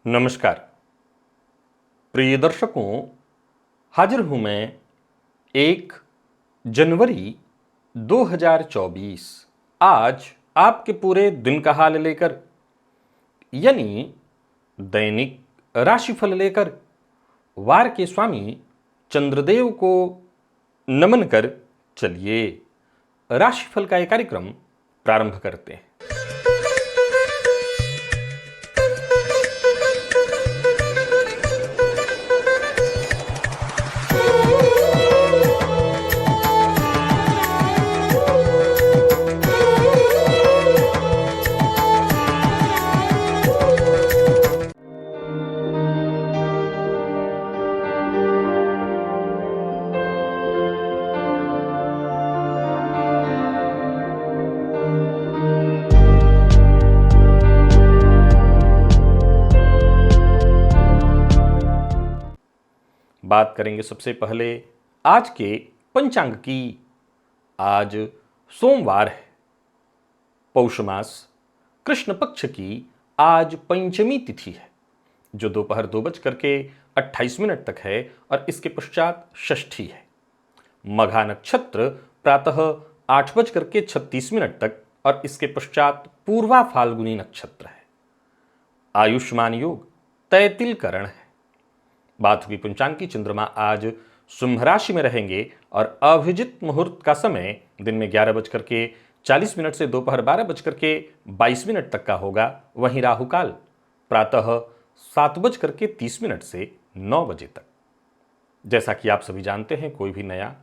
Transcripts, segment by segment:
नमस्कार प्रिय दर्शकों, हाजिर हूं मैं 1 जनवरी 2024 आज आपके पूरे दिन का हाल लेकर, यानी दैनिक राशिफल लेकर वार के स्वामी चंद्रदेव को नमन कर चलिए राशिफल का यह कार्यक्रम प्रारंभ करते हैं। बात करेंगे सबसे पहले आज के पंचांग की। आज सोमवार है, पौष मास कृष्ण पक्ष की आज पंचमी तिथि है जो दोपहर 2:28 तक है और इसके पश्चात षष्ठी है। मघा नक्षत्र प्रातः 8:36 तक और इसके पश्चात पूर्वा फाल्गुनी नक्षत्र है। आयुष्मान योग तैतिल करण है। बाथुकी पंचांग की चंद्रमा आज सिंह राशि में रहेंगे और अभिजित मुहूर्त का समय दिन में 11:40 से दोपहर 12:22 तक का होगा। वहीं राहुकाल प्रातः 7:30 से 9 बजे तक। जैसा कि आप सभी जानते हैं, कोई भी नया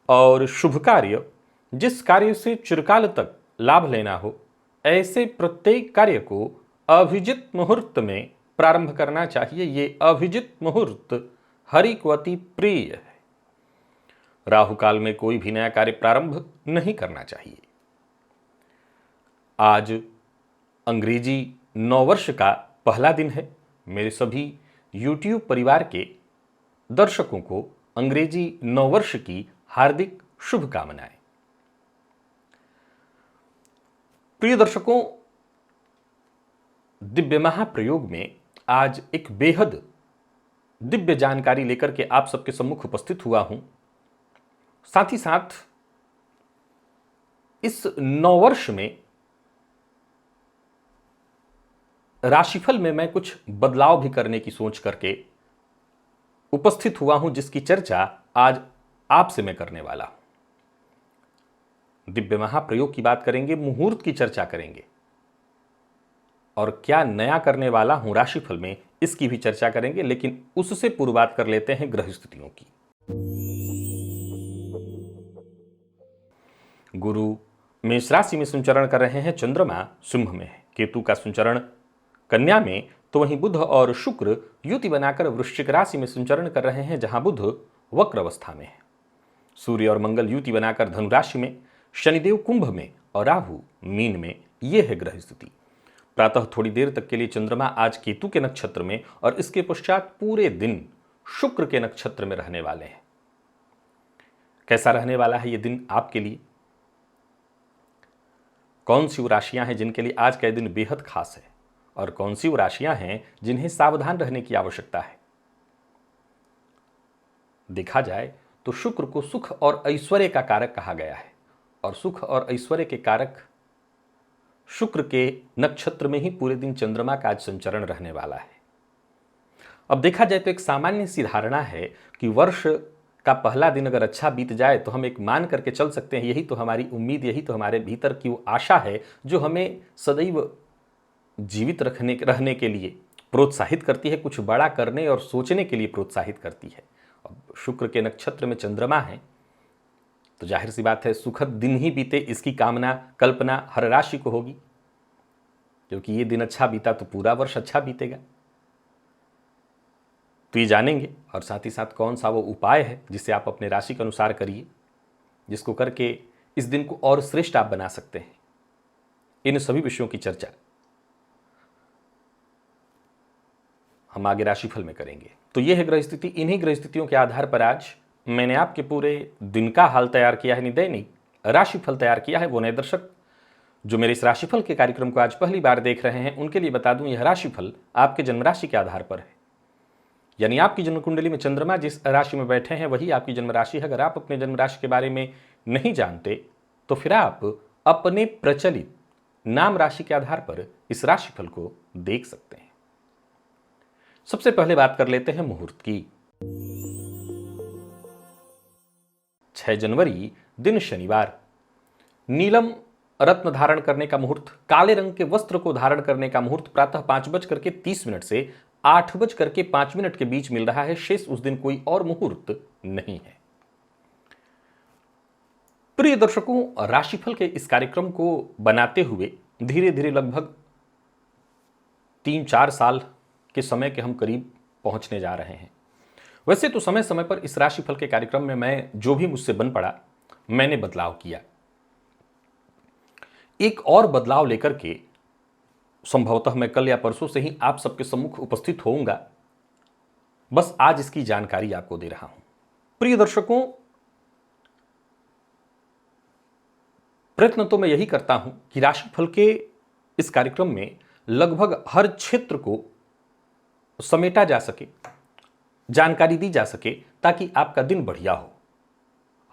और शुभ कार्य, जिस कार्य से चिरकाल तक लाभ लेना हो, ऐसे प्रत्येक कार्य को अभिजित मुहूर्त में प्रारंभ करना चाहिए। ये अभिजित मुहूर्त हरि को अति प्रिय है। राहुकाल में कोई भी नया कार्य प्रारंभ नहीं करना चाहिए। आज अंग्रेजी नववर्ष का पहला दिन है। मेरे सभी YouTube परिवार के दर्शकों को अंग्रेजी नववर्ष की हार्दिक शुभकामनाएं। प्रिय दर्शकों, दिव्य महाप्रयोग में आज एक बेहद दिव्य जानकारी लेकर के आप सबके सम्मुख उपस्थित हुआ हूं। साथ ही साथ इस नववर्ष में राशिफल में मैं कुछ बदलाव भी करने की सोच करके उपस्थित हुआ हूं, जिसकी चर्चा आज आपसे मैं करने वाला हूं। दिव्य महाप्रयोग की बात करेंगे, मुहूर्त की चर्चा करेंगे और क्या नया करने वाला हूं राशिफल में, इसकी भी चर्चा करेंगे। लेकिन उससे पूर्व बात कर लेते हैं ग्रह स्थितियों की। गुरु मेष राशि में संचरण कर रहे हैं, चंद्रमा सिंह में है, केतु का संचरण कन्या में, तो वहीं बुध और शुक्र युति बनाकर वृश्चिक राशि में संचरण कर रहे हैं, जहां बुध वक्र अवस्था में है। सूर्य और मंगल युति बनाकर धनु राशि में, शनिदेव कुंभ में और राहु मीन में। यह है ग्रह स्थिति। प्रातः थोड़ी देर तक के लिए चंद्रमा आज केतु के नक्षत्र में और इसके पश्चात पूरे दिन शुक्र के नक्षत्र में रहने वाले हैं। कैसा रहने वाला है यह दिन आपके लिए? कौन सी वो राशियां हैं जिनके लिए आज का दिन बेहद खास है और कौन सी वो राशियां हैं जिन्हें सावधान रहने की आवश्यकता है? देखा जाए तो शुक्र को सुख और ऐश्वर्य का कारक कहा गया है और सुख और ऐश्वर्य के कारक शुक्र के नक्षत्र में ही पूरे दिन चंद्रमा का आज संचरण रहने वाला है। अब देखा जाए तो एक सामान्य सी धारणा है कि वर्ष का पहला दिन अगर अच्छा बीत जाए तो हम एक मान करके चल सकते हैं, यही तो हमारी उम्मीद, यही तो हमारे भीतर की वो आशा है जो हमें सदैव जीवित रहने के लिए प्रोत्साहित करती है, कुछ बड़ा करने और सोचने के लिए प्रोत्साहित करती है। अब शुक्र के नक्षत्र में चंद्रमा है तो जाहिर सी बात है सुखद दिन ही बीते, इसकी कामना कल्पना हर राशि को होगी, क्योंकि ये दिन अच्छा बीता तो पूरा वर्ष अच्छा बीतेगा। तो ये जानेंगे और साथ ही साथ कौन सा वो उपाय है जिसे आप अपने राशि के अनुसार करिए, जिसको करके इस दिन को और श्रेष्ठ आप बना सकते हैं। इन सभी विषयों की चर्चा हम आगे राशिफल में करेंगे। तो यह है ग्रह स्थिति। इन्हीं ग्रह स्थितियों के आधार पर आज मैंने आपके पूरे दिन का हाल तैयार किया है, दैनिक राशिफल तैयार किया है। वो नए दर्शक जो मेरे इस राशिफल के कार्यक्रम को आज पहली बार देख रहे हैं उनके लिए बता दूं, यह राशिफल आपके जन्म राशि के आधार पर है। यानी आपकी जन्म कुंडली में चंद्रमा जिस राशि में बैठे हैं वही आपकी जन्म राशि है। अगर आप अपने जन्म राशि के बारे में नहीं जानते तो फिर आप अपने प्रचलित नाम राशि के आधार पर इस राशिफल को देख सकते हैं। सबसे पहले बात कर लेते हैं मुहूर्त की। 6 जनवरी दिन शनिवार, नीलम रत्न धारण करने का मुहूर्त, काले रंग के वस्त्र को धारण करने का मुहूर्त प्रातः 5:30 से 8:05 के बीच मिल रहा है। शेष उस दिन कोई और मुहूर्त नहीं है। प्रिय दर्शकों, राशिफल के इस कार्यक्रम को बनाते हुए धीरे धीरे लगभग 3-4 साल के समय के हम करीब पहुंचने जा रहे हैं। वैसे तो समय समय पर इस राशिफल के कार्यक्रम में मैं जो भी मुझसे बन पड़ा मैंने बदलाव किया। एक और बदलाव लेकर के संभवतः मैं कल या परसों से ही आप सबके सम्मुख उपस्थित होऊंगा। बस आज इसकी जानकारी आपको दे रहा हूं। प्रिय दर्शकों, प्रयत्न तो मैं यही करता हूं कि राशिफल के इस कार्यक्रम में लगभग हर क्षेत्र को समेटा जा सके, जानकारी दी जा सके, ताकि आपका दिन बढ़िया हो,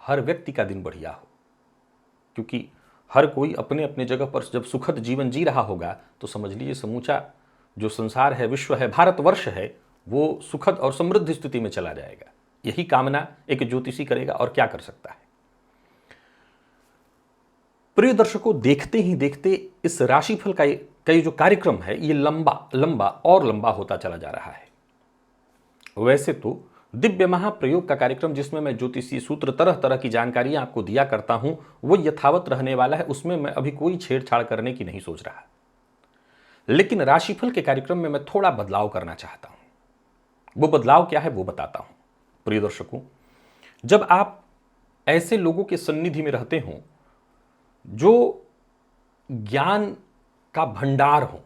हर व्यक्ति का दिन बढ़िया हो। क्योंकि हर कोई अपने अपने जगह पर जब सुखद जीवन जी रहा होगा तो समझ लीजिए समूचा जो संसार है, विश्व है, भारतवर्ष है, वो सुखद और समृद्ध स्थिति में चला जाएगा। यही कामना एक ज्योतिषी करेगा और क्या कर सकता है। प्रिय दर्शकों, देखते ही देखते इस राशिफल का ये जो कार्यक्रम है ये लंबा होता चला जा रहा है। वैसे तो दिव्य महाप्रयोग का कार्यक्रम जिसमें मैं ज्योतिषीय सूत्र तरह तरह की जानकारियां आपको दिया करता हूं वो यथावत रहने वाला है। उसमें मैं अभी कोई छेड़छाड़ करने की नहीं सोच रहा। लेकिन राशिफल के कार्यक्रम में मैं थोड़ा बदलाव करना चाहता हूं। वो बदलाव क्या है वो बताता हूं। प्रिय दर्शकों, जब आप ऐसे लोगों के सन्निधि में रहते हो जो ज्ञान का भंडार हो,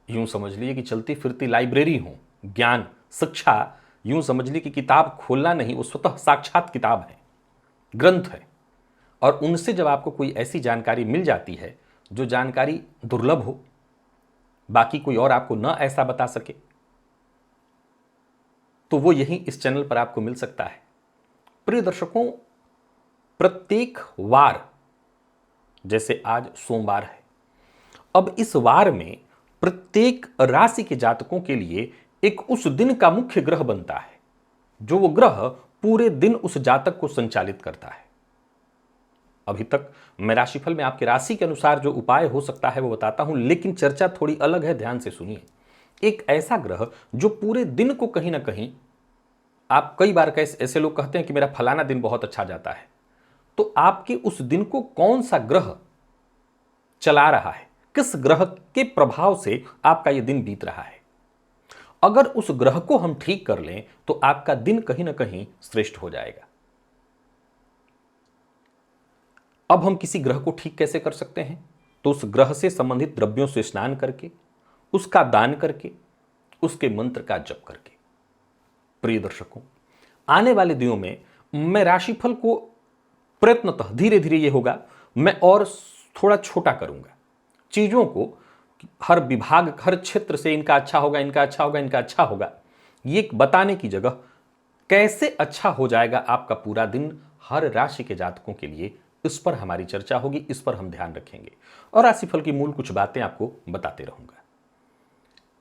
यूं समझ लीजिए कि चलती फिरती लाइब्रेरी हो, ज्ञान शिक्षा यूं समझ ली कि किताब खोलना नहीं, वो स्वतः साक्षात किताब है, ग्रंथ है। और उनसे जब आपको कोई ऐसी जानकारी मिल जाती है जो जानकारी दुर्लभ हो, बाकी कोई और आपको न ऐसा बता सके, तो वो यही इस चैनल पर आपको मिल सकता है। प्रिय दर्शकों, प्रत्येक वार, जैसे आज सोमवार है, अब इस वार में प्रत्येक राशि के जातकों के लिए एक उस दिन का मुख्य ग्रह बनता है, जो वो ग्रह पूरे दिन उस जातक को संचालित करता है। अभी तक मैं राशिफल में आपके राशि के अनुसार जो उपाय हो सकता है वो बताता हूं, लेकिन चर्चा थोड़ी अलग है, ध्यान से सुनिए। एक ऐसा ग्रह जो पूरे दिन को कहीं ना कहीं, आप कई बार ऐसे लोग कहते हैं कि मेरा फलाना दिन बहुत अच्छा जाता है, तो आपके उस दिन को कौन सा ग्रह चला रहा है, किस ग्रह के प्रभाव से आपका यह दिन बीत रहा है। अगर उस ग्रह को हम ठीक कर लें तो आपका दिन कहीं ना कहीं श्रेष्ठ हो जाएगा। अब हम किसी ग्रह को ठीक कैसे कर सकते हैं? तो उस ग्रह से संबंधित द्रव्यों से स्नान करके, उसका दान करके, उसके मंत्र का जप करके। प्रिय दर्शकों, आने वाले दिनों में मैं राशिफल को प्रयत्नतः धीरे धीरे ये होगा, मैं और थोड़ा छोटा करूंगा चीजों को। हर विभाग, हर क्षेत्र से इनका अच्छा होगा, इनका अच्छा होगा, इनका अच्छा होगा, ये बताने की जगह कैसे अच्छा हो जाएगा आपका पूरा दिन हर राशि के जातकों के लिए, इस पर हमारी चर्चा होगी, इस पर हम ध्यान रखेंगे और राशिफल की मूल कुछ बातें आपको बताते रहूंगा।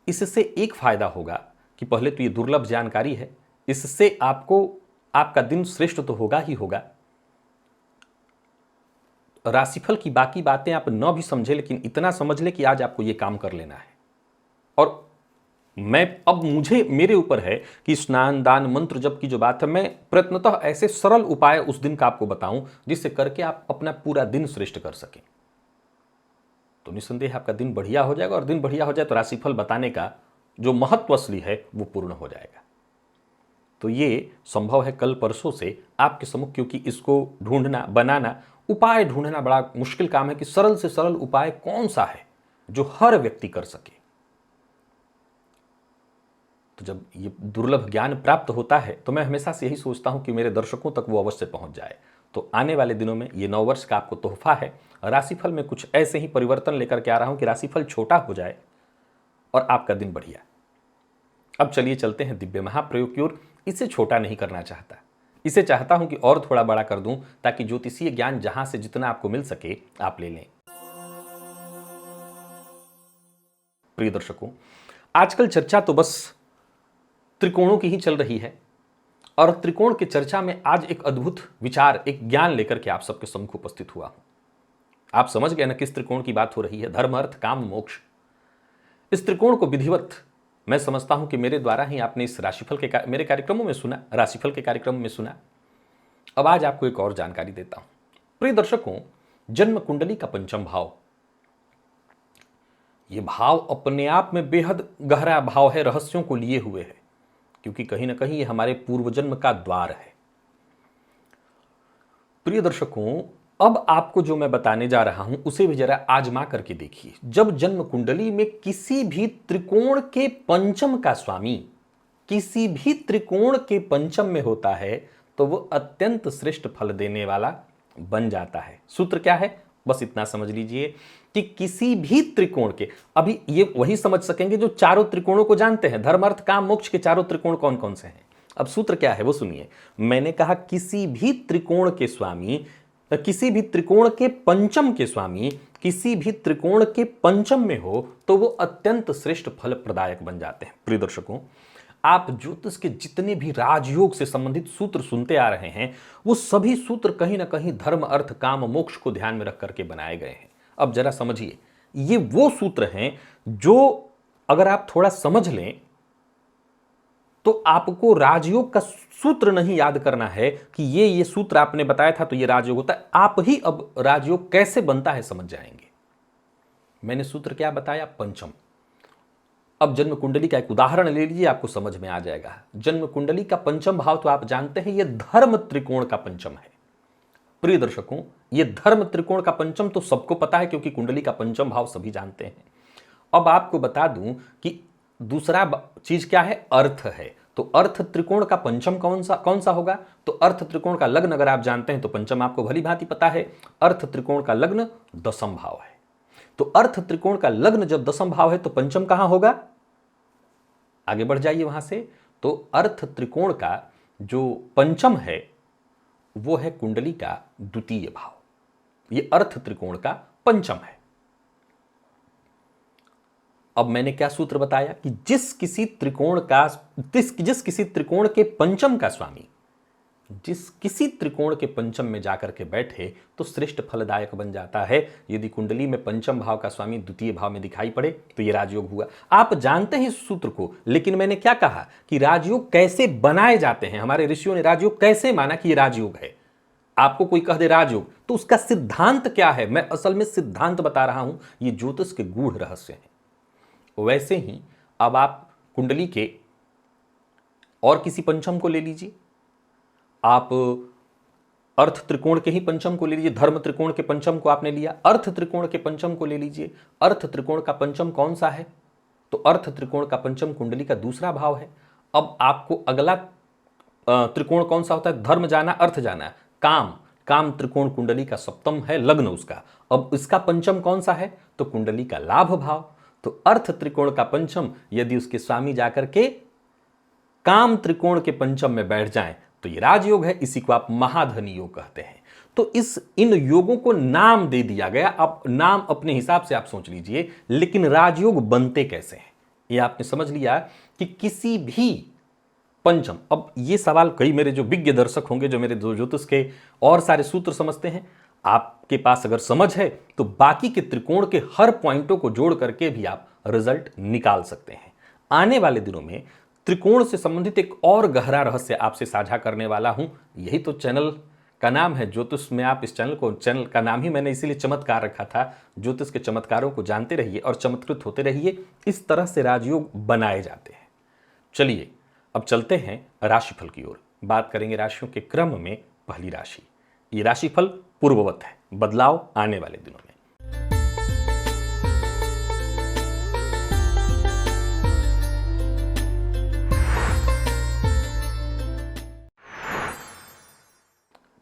इससे एक फायदा होगा कि पहले तो ये दुर्लभ जानकारी है, इससे आपको आपका दिन श्रेष्ठ तो होगा ही होगा। राशिफल की बाकी बातें आप न भी समझे, लेकिन इतना समझ ले कि आज आपको यह काम कर लेना है। और मैं अब मेरे ऊपर है कि स्नान, दान, मंत्र जप की जो बात है, मैं प्रयत्नतः ऐसे सरल उपाय उस दिन का आपको बताऊं जिससे करके आप अपना पूरा दिन श्रेष्ठ कर सकें। तो निस्संदेह आपका दिन बढ़िया हो जाएगा, और दिन बढ़िया हो जाए तो राशिफल बताने का जो महत्व असली है वो पूर्ण हो जाएगा। तो ये संभव है कल परसों से आपके सम्मुख, क्योंकि इसको ढूंढना, बनाना, उपाय ढूंढना बड़ा मुश्किल काम है कि सरल से सरल उपाय कौन सा है जो हर व्यक्ति कर सके। तो जब ये दुर्लभ ज्ञान प्राप्त होता है तो मैं हमेशा से यही सोचता हूं कि मेरे दर्शकों तक वो अवश्य पहुंच जाए। तो आने वाले दिनों में ये नववर्ष का आपको तोहफा है। राशिफल में कुछ ऐसे ही परिवर्तन लेकर के आ रहा हूं कि राशिफल छोटा हो जाए और आपका दिन बढ़िया। अब चलिए चलते हैं दिव्य महाप्रयोग की ओर। इसे छोटा नहीं करना चाहता, इसे चाहता हूं कि और थोड़ा बड़ा कर दूं, ताकि ज्योतिषीय ज्ञान जहां से जितना आपको मिल सके आप ले लें। प्रिय दर्शकों, आजकल चर्चा तो बस त्रिकोणों की ही चल रही है, और त्रिकोण की चर्चा में आज एक अद्भुत विचार, एक ज्ञान लेकर के आप सबके सम्मुख उपस्थित हुआ हूं। आप समझ गए ना किस त्रिकोण की बात हो रही है? धर्म, अर्थ, काम, मोक्ष। इस त्रिकोण को विधिवत मैं समझता हूं कि मेरे द्वारा ही आपने इस राशिफल के मेरे कार्यक्रमों में सुना, राशिफल के कार्यक्रम में सुना। अब आज आपको एक और जानकारी देता हूं। प्रिय दर्शकों, जन्म कुंडली का पंचम भाव, यह भाव अपने आप में बेहद गहरा भाव है, रहस्यों को लिए हुए है, क्योंकि कहीं ना कहीं यह हमारे पूर्व जन्म का द्वार है। प्रिय दर्शकों, अब आपको जो मैं बताने जा रहा हूं उसे भी जरा आजमा करके देखिए। जब जन्म कुंडली में किसी भी त्रिकोण के पंचम का स्वामी किसी भी त्रिकोण के पंचम में होता है तो वो अत्यंत श्रेष्ठ फल देने वाला बन जाता है। सूत्र क्या है? बस इतना समझ लीजिए कि किसी भी त्रिकोण के, अभी ये वही समझ सकेंगे जो चारों त्रिकोणों को जानते हैं। धर्म, अर्थ, काम, मोक्ष के चारों त्रिकोण कौन कौन से हैं? अब सूत्र क्या है वो सुनिए। मैंने कहा किसी भी त्रिकोण के स्वामी, किसी भी त्रिकोण के पंचम के स्वामी किसी भी त्रिकोण के पंचम में हो तो वो अत्यंत श्रेष्ठ फल प्रदायक बन जाते हैं। प्रिय दर्शकों, आप ज्योतिष के जितने भी राजयोग से संबंधित सूत्र सुनते आ रहे हैं, वो सभी सूत्र कहीं ना कहीं धर्म, अर्थ, काम, मोक्ष को ध्यान में रख करके बनाए गए हैं। अब जरा समझिए, ये वो सूत्र हैं जो अगर आप थोड़ा समझ लें तो आपको राजयोग का सूत्र नहीं याद करना है कि ये सूत्र आपने बताया था तो ये राजयोग होता है। आप ही अब राजयोग कैसे बनता है समझ जाएंगे। मैंने सूत्र क्या बताया? पंचम। अब जन्म कुंडली का एक उदाहरण ले लीजिए, आपको समझ में आ जाएगा। जन्म कुंडली का पंचम भाव तो आप जानते हैं, यह धर्म त्रिकोण का पंचम है। प्रिय दर्शकों, यह धर्म त्रिकोण का पंचम तो सबको पता है, क्योंकि कुंडली का पंचम भाव सभी जानते हैं। अब आपको बता दूं कि दूसरा चीज क्या है? अर्थ है। तो अर्थ त्रिकोण का पंचम कौन सा होगा? तो अर्थ त्रिकोण का लग्न अगर आप जानते हैं तो पंचम आपको भली भांति पता है। अर्थ त्रिकोण का लग्न दसम भाव है। तो अर्थ त्रिकोण का लग्न जब दसम भाव है तो पंचम कहां होगा? आगे बढ़ जाइए वहां से। तो अर्थ त्रिकोण का जो पंचम है वो है कुंडली का द्वितीय भाव। ये अर्थ त्रिकोण का पंचम है। अब मैंने क्या सूत्र बताया कि जिस किसी त्रिकोण के पंचम का स्वामी जिस किसी त्रिकोण के पंचम में जाकर के बैठे तो श्रेष्ठ फलदायक बन जाता है। यदि कुंडली में पंचम भाव का स्वामी द्वितीय भाव में दिखाई पड़े तो यह राजयोग हुआ। आप जानते हैं इस सूत्र को, लेकिन मैंने क्या कहा कि राजयोग कैसे बनाए जाते हैं। हमारे ऋषियों ने राजयोग कैसे माना कि यह राजयोग है। आपको कोई कह दे राजयोग तो उसका सिद्धांत क्या है? मैं असल में सिद्धांत बता रहा हूं, ये ज्योतिष के गूढ़ रहस्य हैं। वैसे ही अब आप कुंडली के और किसी पंचम को ले लीजिए, आप अर्थ त्रिकोण के ही पंचम को ले लीजिए। धर्म त्रिकोण के पंचम को आपने लिया, अर्थ त्रिकोण के पंचम को ले लीजिए। अर्थ त्रिकोण का पंचम कौन सा है? तो अर्थ त्रिकोण का पंचम कुंडली का दूसरा भाव है। अब आपको अगला त्रिकोण कौन सा होता है? धर्म जाना, अर्थ जाना, काम त्रिकोण कुंडली का सप्तम है, लग्न उसका। अब इसका पंचम कौन सा है? तो कुंडली का लाभ भाव। तो अर्थ त्रिकोण का पंचम यदि उसके स्वामी जाकर के काम त्रिकोण के पंचम में बैठ जाएं तो ये राजयोग है। इसी को आप महाधनी योग कहते हैं। तो इन योगों को नाम दे दिया गया। अब नाम अपने हिसाब से आप सोच लीजिए, लेकिन राजयोग बनते कैसे हैं ये आपने समझ लिया कि किसी भी पंचम। अब ये सवाल कई मेरे जो विज्ञ दर्शक होंगे, जो मेरे ज्योतिष के और सारे सूत्र समझते हैं, आपके पास अगर समझ है तो बाकी के त्रिकोण के हर पॉइंटों को जोड़ करके भी आप रिजल्ट निकाल सकते हैं। आने वाले दिनों में त्रिकोण से संबंधित एक और गहरा रहस्य आपसे साझा करने वाला हूं। यही तो चैनल का नाम है ज्योतिष में। आप इस चैनल का नाम ही मैंने इसीलिए चमत्कार रखा था। ज्योतिष के चमत्कारों को जानते रहिए और चमत्कृत होते रहिए। इस तरह से राजयोग बनाए जाते हैं। चलिए अब चलते हैं राशिफल की ओर। बात करेंगे राशियों के क्रम में पहली राशि। ये राशिफल पूर्ववत है, बदलाव आने वाले दिनों में।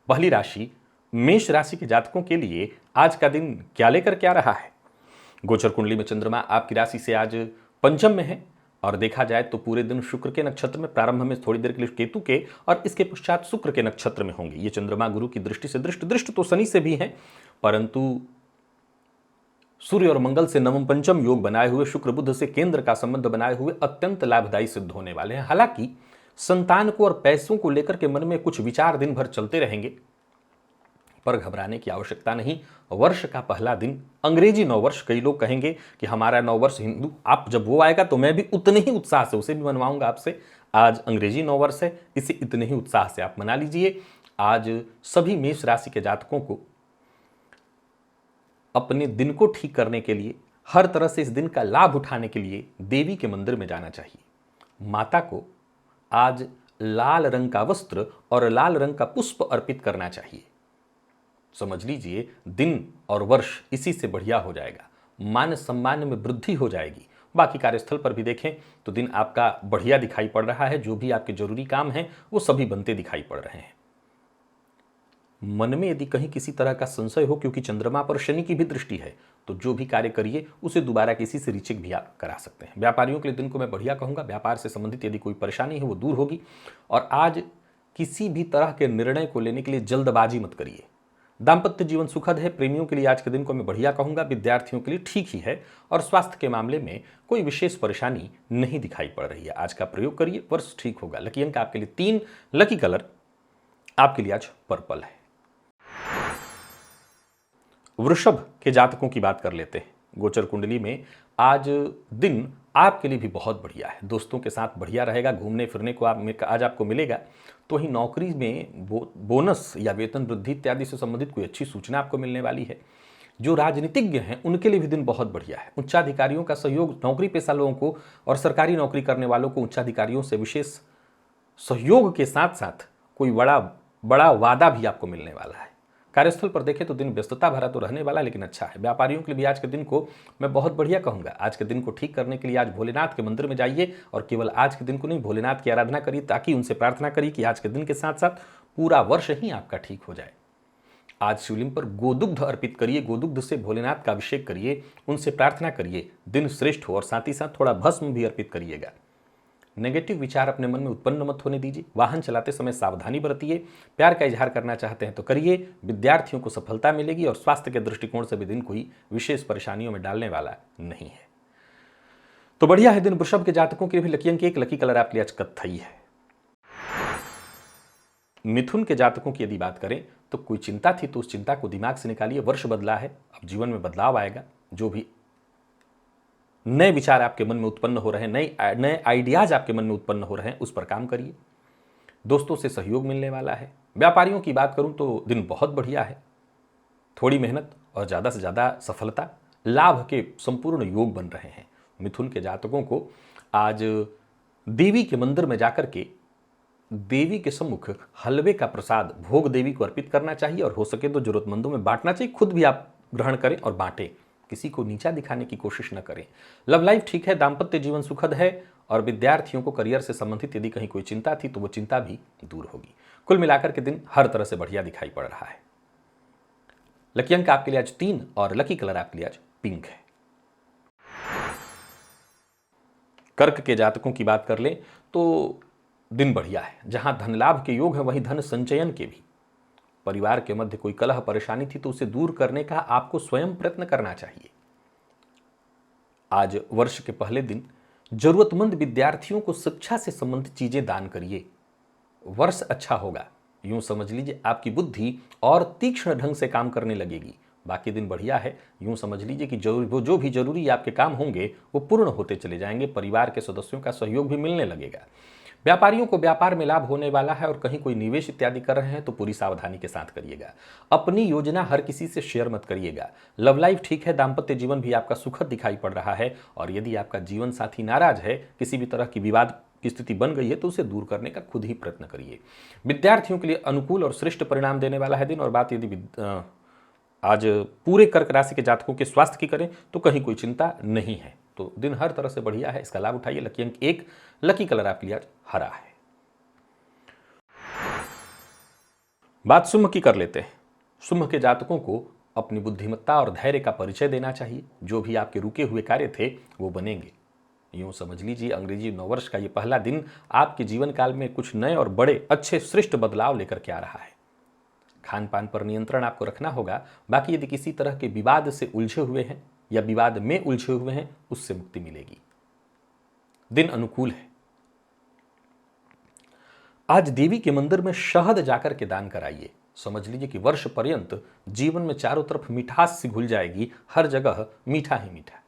पहली राशि मेष राशि के जातकों के लिए आज का दिन क्या लेकर क्या रहा है। गोचर कुंडली में चंद्रमा आपकी राशि से आज पंचम में है और देखा जाए तो पूरे दिन शुक्र के नक्षत्र में, प्रारंभ में थोड़ी देर के लिए केतु के और इसके पश्चात शुक्र के नक्षत्र में होंगे। ये चंद्रमा गुरु की दृष्टि से दृष्ट तो शनि से भी है, परंतु सूर्य और मंगल से नवम पंचम योग बनाए हुए, शुक्र बुध से केंद्र का संबंध बनाए हुए अत्यंत लाभदायी सिद्ध होने वाले हैं। हालांकि संतान को और पैसों को लेकर के मन में कुछ विचार दिन भर चलते रहेंगे, पर घबराने की आवश्यकता नहीं। वर्ष का पहला दिन अंग्रेजी नववर्ष, कई लोग कहेंगे कि हमारा नववर्ष हिंदू, आप जब वो आएगा तो मैं भी उतने ही उत्साह से उसे भी मनवाऊंगा आपसे। आज अंग्रेजी नववर्ष है, इसे इतने ही उत्साह से आप मना लीजिए। आज सभी मेष राशि के जातकों को अपने दिन को ठीक करने के लिए, हर तरह से इस दिन का लाभ उठाने के लिए देवी के मंदिर में जाना चाहिए। माता को आज लाल रंग का वस्त्र और लाल रंग का पुष्प अर्पित करना चाहिए। समझ लीजिए दिन और वर्ष इसी से बढ़िया हो जाएगा, मान सम्मान में वृद्धि हो जाएगी। बाकी कार्यस्थल पर भी देखें तो दिन आपका बढ़िया दिखाई पड़ रहा है, जो भी आपके जरूरी काम हैं वो सभी बनते दिखाई पड़ रहे हैं। मन में यदि कहीं किसी तरह का संशय हो, क्योंकि चंद्रमा पर शनि की भी दृष्टि है, तो जो भी कार्य करिए उसे दोबारा किसी से रीचेक भी आप करा सकते हैं। व्यापारियों के लिए दिन को मैं बढ़िया कहूंगा, व्यापार से संबंधित यदि कोई परेशानी है वो दूर होगी। और आज किसी भी तरह के निर्णय को लेने के लिए जल्दबाजी मत करिए। दाम्पत्य जीवन सुखद है, प्रेमियों के लिए आज के दिन को मैं बढ़िया कहूंगा, विद्यार्थियों के लिए ठीक ही है और स्वास्थ्य के मामले में कोई विशेष परेशानी नहीं दिखाई पड़ रही है। आज का प्रयोग करिए, वर्ष ठीक होगा। लकी अंक आपके लिए 3, लकी कलर आपके लिए आज पर्पल है। वृषभ के जातकों की बात कर लेते हैं। गोचर कुंडली में आज दिन आपके लिए भी बहुत बढ़िया है, दोस्तों के साथ बढ़िया रहेगा, घूमने फिरने को आज आपको मिलेगा। तो ही नौकरी में बोनस या वेतन वृद्धि इत्यादि से संबंधित कोई अच्छी सूचना आपको मिलने वाली है। जो राजनीतिज्ञ हैं उनके लिए भी दिन बहुत बढ़िया है। उच्चाधिकारियों का सहयोग, नौकरी पेशा लोगों को और सरकारी नौकरी करने वालों को उच्चाधिकारियों से विशेष सहयोग के साथ साथ कोई बड़ा वादा भी आपको मिलने वाला है। कार्यस्थल पर देखें तो दिन व्यस्तता भरा तो रहने वाला, लेकिन अच्छा है। व्यापारियों के लिए भी आज के दिन को मैं बहुत बढ़िया कहूंगा। आज के दिन को ठीक करने के लिए आज भोलेनाथ के मंदिर में जाइए और केवल आज के दिन को नहीं, भोलेनाथ की आराधना करिए, ताकि उनसे प्रार्थना करिए कि आज के दिन के साथ साथ पूरा वर्ष ही आपका ठीक हो जाए। आज शिवलिंग पर गोदुग्ध अर्पित करिए, गोदुग्ध से भोलेनाथ का अभिषेक करिए, उनसे प्रार्थना करिए, दिन श्रेष्ठ हो। और साथ ही साथ थोड़ा भस्म भी अर्पित करिएगा। नेगेटिव विचार अपने मन में उत्पन्न मत होने दीजिए। वाहन चलाते समय सावधानी बरतिए। प्यार का इजहार करना चाहते हैं तो करिए, विद्यार्थियों को सफलता मिलेगी और स्वास्थ्य के दृष्टिकोण से भी दिन कोई विशेष परेशानियों में डालने वाला नहीं है। तो बढ़िया है दिन वृषभ के जातकों के लिए भी। लकी अंक 1, लकी कलर आपके लिए आज कत्थई है। मिथुन के जातकों की यदि बात करें तो कोई चिंता थी तो उस चिंता को दिमाग से निकालिए। वर्ष बदला है, अब जीवन में बदलाव आएगा। जो भी नए विचार आपके मन में उत्पन्न हो रहे हैं, नए आइडियाज आपके मन में उत्पन्न हो रहे हैं, उस पर काम करिए। दोस्तों से सहयोग मिलने वाला है। व्यापारियों की बात करूं तो दिन बहुत बढ़िया है। थोड़ी मेहनत और ज़्यादा से ज़्यादा सफलता, लाभ के संपूर्ण योग बन रहे हैं। मिथुन के जातकों को आज देवी के मंदिर में जाकर के देवी के सम्मुख हलवे का प्रसाद भोग देवी को अर्पित करना चाहिए और हो सके तो जरूरतमंदों में बांटना चाहिए। खुद भी आप ग्रहण करें और बांटें, किसी को नीचा दिखाने की कोशिश न करें। लव लाइफ ठीक है, दाम्पत्य जीवन सुखद है और विद्यार्थियों को करियर से संबंधित यदि कहीं कोई चिंता थी तो वो चिंता भी दूर होगी। कुल मिलाकर के दिन हर तरह से बढ़िया दिखाई पड़ रहा है। लकी अंक आपके लिए आज 3 और लकी कलर आपके लिए आज पिंक है। कर्क के जातकों की बात कर लें तो दिन बढ़िया है। जहां धन लाभ के योग है वहीं धन संचयन के भी। परिवार के मध्य कोई कलह परेशानी थी तो उसे दूर करने का आपको स्वयं प्रयत्न करना चाहिए। आज वर्ष के पहले दिन जरूरतमंद विद्यार्थियों को शिक्षा से संबंधित चीजें दान करिए। वर्ष अच्छा होगा। यूं समझ लीजिए आपकी बुद्धि और तीक्ष्ण ढंग से काम करने लगेगी। बाकी दिन बढ़िया है। यूं समझ लीजिए कि जो भी जरूरी आपके काम होंगे वो पूर्ण होते चले जाएंगे। परिवार के सदस्यों का सहयोग भी मिलने लगेगा। व्यापारियों को व्यापार में लाभ होने वाला है और कहीं कोई निवेश इत्यादि कर रहे हैं तो पूरी सावधानी के साथ करिएगा। अपनी योजना हर किसी से शेयर मत करिएगा। लव लाइफ ठीक है, दाम्पत्य जीवन भी आपका सुखद दिखाई पड़ रहा है और यदि आपका जीवन साथी नाराज है, किसी भी तरह की विवाद की स्थिति बन गई है तो उसे दूर करने का खुद ही प्रयत्न करिए। विद्यार्थियों के लिए अनुकूल और श्रेष्ठ परिणाम देने वाला है दिन। और बात यदि आज पूरे कर्क राशि के जातकों के स्वास्थ्य की करें तो कहीं कोई चिंता नहीं है। तो दिन हर तरह से बढ़िया है, इसका लाभ उठाइए। लकी अंक 1, लकी कलर आपके लिए आज हरा है। बात सिंह की कर लेते हैं। सिंह के जातकों को अपनी बुद्धिमत्ता और धैर्य का परिचय देना चाहिए। जो भी आपके रुके हुए कार्य थे वो बनेंगे। यूं समझ लीजिए अंग्रेजी नववर्ष का ये पहला दिन आपके जीवन काल में कुछ नए और बड़े अच्छे श्रेष्ठ बदलाव लेकर के आ रहा है। खान पान पर नियंत्रण आपको रखना होगा। बाकी यदि किसी तरह के विवाद से उलझे हुए हैं या विवाद में उलझे हुए हैं, उससे मुक्ति मिलेगी। दिन अनुकूल है। आज देवी के मंदिर में शहद जाकर के दान कराइए। समझ लीजिए कि वर्ष पर्यंत जीवन में चारों तरफ मिठास सी घुल जाएगी, हर जगह मीठा ही मीठा।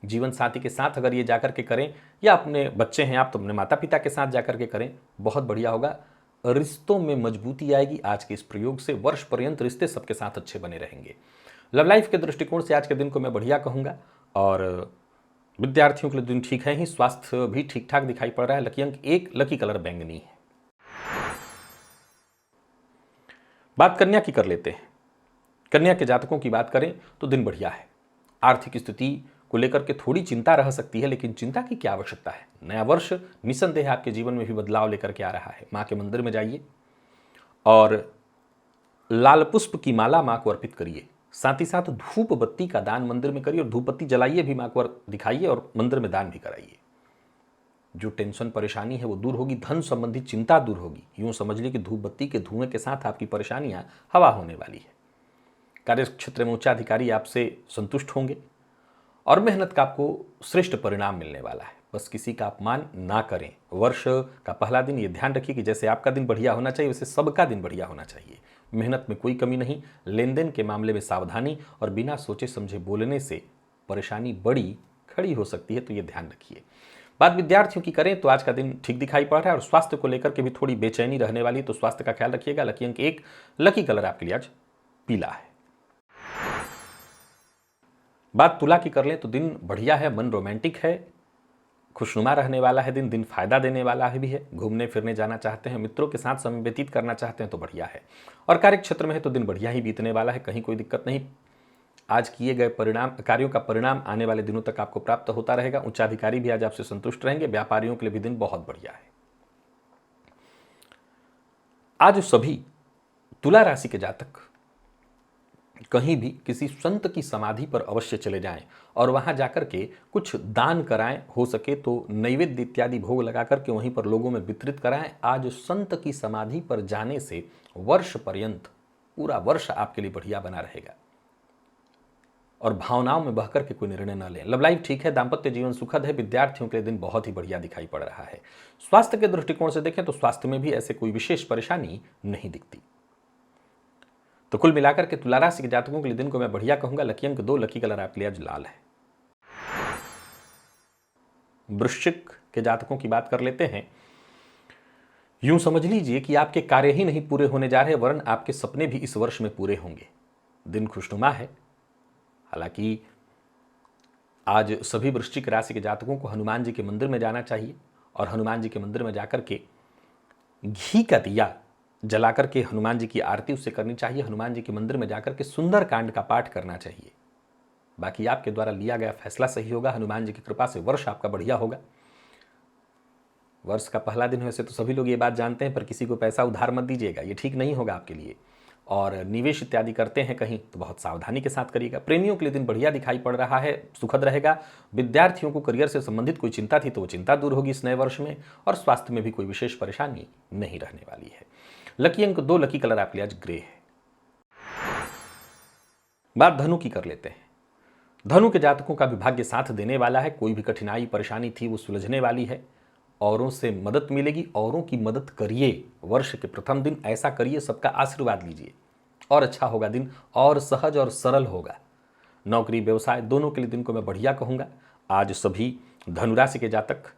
जीवन साथी के साथ अगर ये जाकर के करें, या अपने बच्चे हैं आप तो अपने माता पिता के साथ जाकर के करें, बहुत बढ़िया होगा। रिश्तों में मजबूती आएगी। आज के इस प्रयोग से वर्ष पर्यंत रिश्ते सबके साथ अच्छे बने रहेंगे। लव लाइफ के दृष्टिकोण से आज के दिन को मैं बढ़िया कहूंगा। और विद्यार्थियों के लिए दिन ठीक है ही, स्वास्थ्य भी ठीक ठाक दिखाई पड़ रहा है। लकी अंक 1, लकी कलर बैंगनी है। बात कन्या की कर लेते हैं। कन्या के जातकों की बात करें तो दिन बढ़िया है। आर्थिक स्थिति को लेकर के थोड़ी चिंता रह सकती है, लेकिन चिंता की क्या आवश्यकता है। नया वर्ष निसंदेह आपके जीवन में भी बदलाव लेकर के आ रहा है। मां के मंदिर में जाइए और लाल पुष्प की माला मां को अर्पित करिए। साथ ही साथ धूप बत्ती का दान मंदिर में करिए और धूप बत्ती जलाइए भी, मां को दिखाइए और मंदिर में दान भी कराइए। जो टेंशन परेशानी है वो दूर होगी, धन संबंधी चिंता दूर होगी। यूं समझ लीजिए कि धूप बत्ती के धुएं के साथ आपकी परेशानियां हवा होने वाली है। कार्य क्षेत्र में उच्चाधिकारी आपसे संतुष्ट होंगे और मेहनत का आपको श्रेष्ठ परिणाम मिलने वाला है। बस किसी का अपमान ना करें। वर्ष का पहला दिन ये ध्यान रखिए कि जैसे आपका दिन बढ़िया होना चाहिए वैसे सबका दिन बढ़िया होना चाहिए। मेहनत में कोई कमी नहीं। लेन देन के मामले में सावधानी और बिना सोचे समझे बोलने से परेशानी बड़ी खड़ी हो सकती है, तो ये ध्यान रखिए। बात विद्यार्थियों की करें तो आज का दिन ठीक दिखाई पड़ रहा है और स्वास्थ्य को लेकर के भी थोड़ी बेचैनी रहने वाली, तो स्वास्थ्य का ख्याल रखिएगा। लकी अंक 1, लकी कलर आपके लिए आज पीला है। बात तुला की कर लें तो दिन बढ़िया है, मन रोमांटिक है, खुशनुमा रहने वाला है। दिन फायदा देने वाला है भी है। घूमने फिरने जाना चाहते हैं, मित्रों के साथ समय व्यतीत करना चाहते हैं तो बढ़िया है। और कार्य क्षेत्र में है तो दिन बढ़िया ही बीतने वाला है, कहीं कोई दिक्कत नहीं। आज किए गए कार्यों का परिणाम आने वाले दिनों तक आपको प्राप्त होता रहेगा। उच्चाधिकारी भी आज आपसे संतुष्ट रहेंगे। व्यापारियों के लिए भी दिन बहुत बढ़िया है। आज सभी तुला राशि के जातक कहीं भी किसी संत की समाधि पर अवश्य चले जाएं और वहां जाकर के कुछ दान कराएं। हो सके तो नैवेद्य इत्यादि भोग लगा करके वहीं पर लोगों में वितरित कराएं। आज संत की समाधि पर जाने से वर्ष पर्यंत पूरा वर्ष आपके लिए बढ़िया बना रहेगा। और भावनाओं में बहकर के कोई निर्णय न लें। लव लाइफ ठीक है, दाम्पत्य जीवन सुखद है। विद्यार्थियों के लिए दिन बहुत ही बढ़िया दिखाई पड़ रहा है। स्वास्थ्य के दृष्टिकोण से देखें तो स्वास्थ्य में भी ऐसे कोई विशेष परेशानी नहीं दिखती। तो कुल मिलाकर के तुला राशि के जातकों के लिए दिन को मैं बढ़िया कहूंगा। लकी अंक 2, लकी कलर आपके लिए आज लाल है। वृश्चिक के जातकों की बात कर लेते हैं। यूं समझ लीजिए कि आपके कार्य ही नहीं पूरे होने जा रहे, वरन आपके सपने भी इस वर्ष में पूरे होंगे। दिन खुशनुमा है। हालांकि आज सभी वृश्चिक राशि के जातकों को हनुमान जी के मंदिर में जाना चाहिए और हनुमान जी के मंदिर में जाकर के घी का दिया जलाकर के हनुमान जी की आरती उससे करनी चाहिए। हनुमान जी के मंदिर में जाकर के सुंदर कांड का पाठ करना चाहिए। बाकी आपके द्वारा लिया गया फैसला सही होगा। हनुमान जी की कृपा से वर्ष आपका बढ़िया होगा। वर्ष का पहला दिन वैसे तो सभी लोग ये बात जानते हैं, पर किसी को पैसा उधार मत दीजिएगा, ये ठीक नहीं होगा आपके लिए। और निवेश इत्यादि करते हैं कहीं तो बहुत सावधानी के साथ करिएगा। प्रेमियों के लिए दिन बढ़िया दिखाई पड़ रहा है, सुखद रहेगा। विद्यार्थियों को करियर से संबंधित कोई चिंता थी तो वो चिंता दूर होगी इस नए वर्ष में। और स्वास्थ्य में भी कोई विशेष परेशानी नहीं रहने वाली है। लकी अंक 2, लकी कलर आपके लिए आज ग्रे है। बात धनु की कर लेते हैं। धनु के जातकों का भी भाग्य साथ देने वाला है। कोई भी कठिनाई परेशानी थी वो सुलझने वाली है। औरों से मदद मिलेगी, औरों की मदद करिए। वर्ष के प्रथम दिन ऐसा करिए, सबका आशीर्वाद लीजिए और अच्छा होगा दिन, और सहज और सरल होगा। नौकरी व्यवसाय दोनों के लिए दिन को मैं बढ़िया कहूँगा। आज सभी धनुराशि के जातक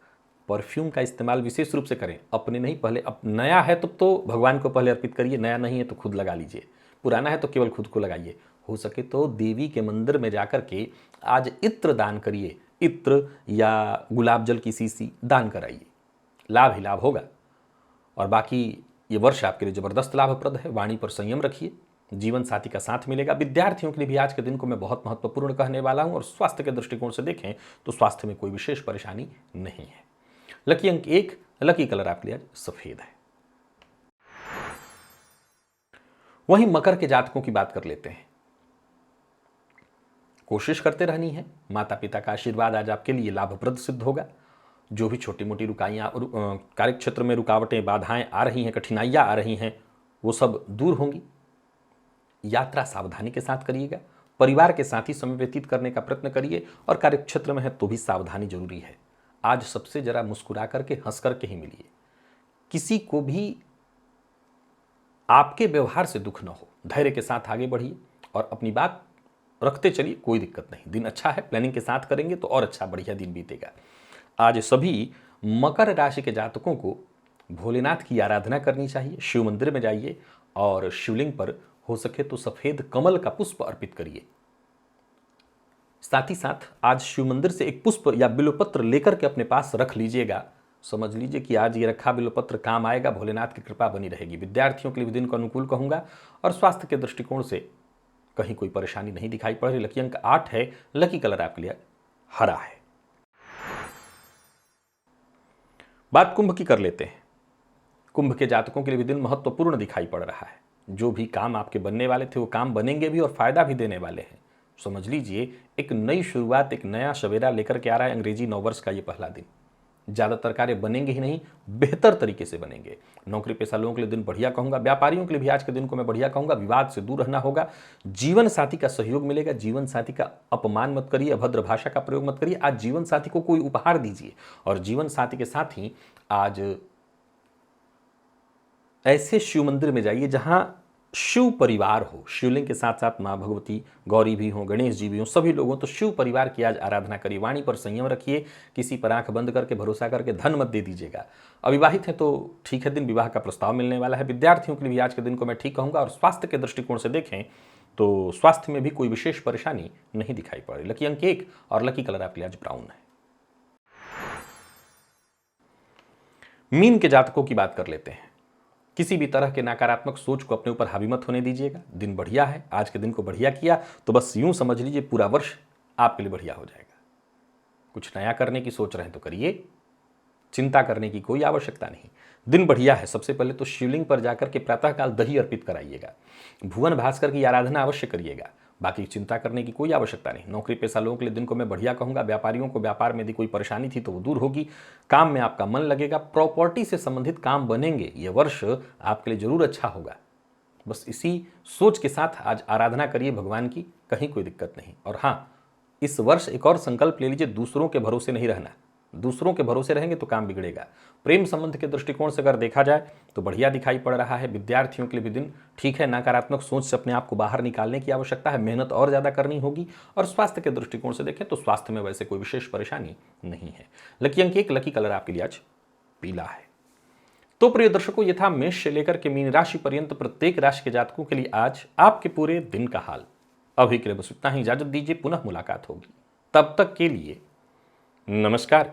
परफ्यूम का इस्तेमाल विशेष रूप से करें। अपने नहीं, पहले नया है तो भगवान को पहले अर्पित करिए, नया नहीं है तो खुद लगा लीजिए, पुराना है तो केवल खुद को लगाइए। हो सके तो देवी के मंदिर में जाकर के आज इत्र दान करिए। इत्र या गुलाब जल की शीशी दान कराइए, लाभ ही लाभ होगा। और बाकी ये वर्ष आपके लिए जबरदस्त लाभप्रद है। वाणी पर संयम रखिए, जीवन साथी का साथ मिलेगा। विद्यार्थियों के लिए भी आज के दिन को मैं बहुत महत्वपूर्ण कहने वाला हूं। और स्वास्थ्य के दृष्टिकोण से देखें तो स्वास्थ्य में कोई विशेष परेशानी नहीं है। लकी अंक 1, लकी कलर आपके लिए आज सफेद है। वहीं मकर के जातकों की बात कर लेते हैं। कोशिश करते रहनी है, माता पिता का आशीर्वाद आज आपके लिए लाभप्रद सिद्ध होगा। जो भी छोटी मोटी कार्य क्षेत्र में रुकावटें, बाधाएं आ रही हैं, कठिनाइयां आ रही हैं, वो सब दूर होंगी। यात्रा सावधानी के साथ करिएगा। परिवार के साथ ही समय व्यतीत करने का प्रयत्न करिए, और कार्यक्षेत्र में है तो भी सावधानी जरूरी है। आज सबसे जरा मुस्कुरा करके, हंस करके ही मिलिए। किसी को भी आपके व्यवहार से दुख न हो, धैर्य के साथ आगे बढ़िए और अपनी बात रखते चलिए, कोई दिक्कत नहीं। दिन अच्छा है, प्लानिंग के साथ करेंगे तो और अच्छा बढ़िया दिन बीतेगा। आज सभी मकर राशि के जातकों को भोलेनाथ की आराधना करनी चाहिए। शिव मंदिर में जाइए और शिवलिंग पर हो सके तो सफेद कमल का पुष्प अर्पित करिए। साथ ही साथ आज शिव मंदिर से एक पुष्प या बिल्वपत्र लेकर के अपने पास रख लीजिएगा। समझ लीजिए कि आज ये रखा बिल्वपत्र काम आएगा, भोलेनाथ की कृपा बनी रहेगी। विद्यार्थियों के लिए दिन को अनुकूल कहूंगा, और स्वास्थ्य के दृष्टिकोण से कहीं कोई परेशानी नहीं दिखाई पड़ रही। लकी अंक 8 है, लकी कलर आपके लिए हरा है। बात कुंभ की कर लेते हैं। कुंभ के जातकों के लिए भी दिन महत्वपूर्ण दिखाई पड़ रहा है। जो भी काम आपके बनने वाले थे वो काम बनेंगे भी और फायदा भी देने वाले हैं। समझ लीजिए एक नई शुरुआत, एक नया सवेरा लेकर के आ रहा है अंग्रेजी नववर्ष का ये पहला दिन। ज़्यादातर कार्य बनेंगे ही नहीं, बेहतर तरीके से बनेंगे। नौकरी पेशा लोगों के लिए दिन बढ़िया कहूंगा। व्यापारियों के लिए भी आज के दिन को मैं बढ़िया कहूंगा। विवाद से दूर रहना होगा। जीवन साथी का सहयोग मिलेगा। जीवन साथी का अपमान मत करिए, अभद्र भाषा का प्रयोग मत करिए। आज जीवन साथी को कोई उपहार दीजिए, और जीवन साथी के साथ ही आज ऐसे शिव मंदिर में जाइए जहां शिव परिवार हो। शिवलिंग के साथ साथ माँ भगवती, गौरी भी हों, गणेश जी भी हों, सभी लोगों तो शिव परिवार की आज आराधना करिए। वाणी पर संयम रखिए, किसी पर आंख बंद करके भरोसा करके धन मत दे दीजिएगा। अविवाहित हैं तो ठीक है, दिन विवाह का प्रस्ताव मिलने वाला है। विद्यार्थियों के लिए भी आज के दिन को मैं ठीक कहूंगा। और स्वास्थ्य के दृष्टिकोण से देखें तो स्वास्थ्य में भी कोई विशेष परेशानी नहीं दिखाई पड़ रही। लकी अंक 1 और लकी कलर आपके लिए आज ब्राउन है। मीन के जातकों की बात कर लेते हैं। किसी भी तरह के नकारात्मक सोच को अपने ऊपर हावी मत होने दीजिएगा। दिन बढ़िया है, आज के दिन को बढ़िया किया तो बस यूं समझ लीजिए पूरा वर्ष आपके लिए बढ़िया हो जाएगा। कुछ नया करने की सोच रहे हैं तो करिए, चिंता करने की कोई आवश्यकता नहीं। दिन बढ़िया है। सबसे पहले तो शिवलिंग पर जाकर के प्रातःकाल दही अर्पित कराइएगा। भुवन भास्कर की आराधना अवश्य करिएगा। बाकी चिंता करने की कोई आवश्यकता नहीं। नौकरी पेशा लोगों के लिए दिन को मैं बढ़िया कहूंगा। व्यापारियों को व्यापार में यदि कोई परेशानी थी तो वो दूर होगी। काम में आपका मन लगेगा। प्रॉपर्टी से संबंधित काम बनेंगे। ये वर्ष आपके लिए जरूर अच्छा होगा। बस इसी सोच के साथ आज आराधना करिए भगवान की, कहीं कोई दिक्कत नहीं। और हाँ, इस वर्ष एक और संकल्प ले लीजिए, दूसरों के भरोसे नहीं रहना। दूसरों के भरोसे रहेंगे तो काम बिगड़ेगा। प्रेम संबंध के दृष्टिकोण से अगर देखा जाए तो बढ़िया दिखाई पड़ रहा है। विद्यार्थियों के लिए भी दिन ठीक है। नकारात्मक सोच से अपने आप को बाहर निकालने की आवश्यकता है। मेहनत और ज़्यादा करनी होगी। और स्वास्थ्य के दृष्टिकोण से देखें तो स्वास्थ्य में वैसे कोई विशेष परेशानी नहीं है। लकी अंक 1, लकी कलर आपके लिए आज पीला है। तो प्रिय दर्शकों, ये था मेष से लेकर के मीन राशि पर्यंत प्रत्येक राशि के जातकों के लिए आज आपके पूरे दिन का हाल। अभी के लिए बस इतना ही। इजाजत दीजिए, पुनः मुलाकात होगी। तब तक के लिए नमस्कार।